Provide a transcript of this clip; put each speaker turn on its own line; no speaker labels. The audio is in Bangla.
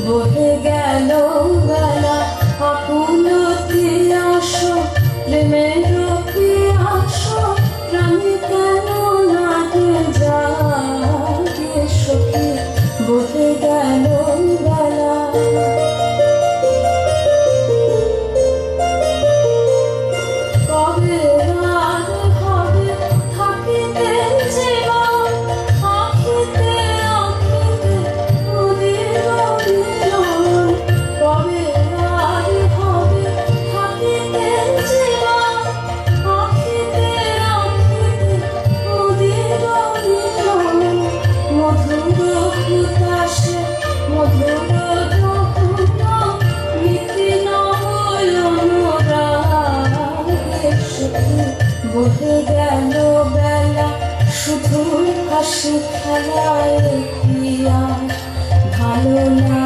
বহে গেল বেলা আকুলতি আসো প্রেমের আসো প্রাণী কেন লাগে জাগে সখী বহে গেল বেলা কবে আর হবে থাকিতে জীবন আখিতে আখিতে নদীর মিলন কবে আর হবে থাকিতে জীবন আখিতে আখিতে নদীর মিলন মধুর উদাসে মধুর বহে গেল বেলা শুধু হাসি খেলায় কি আর ভালো না।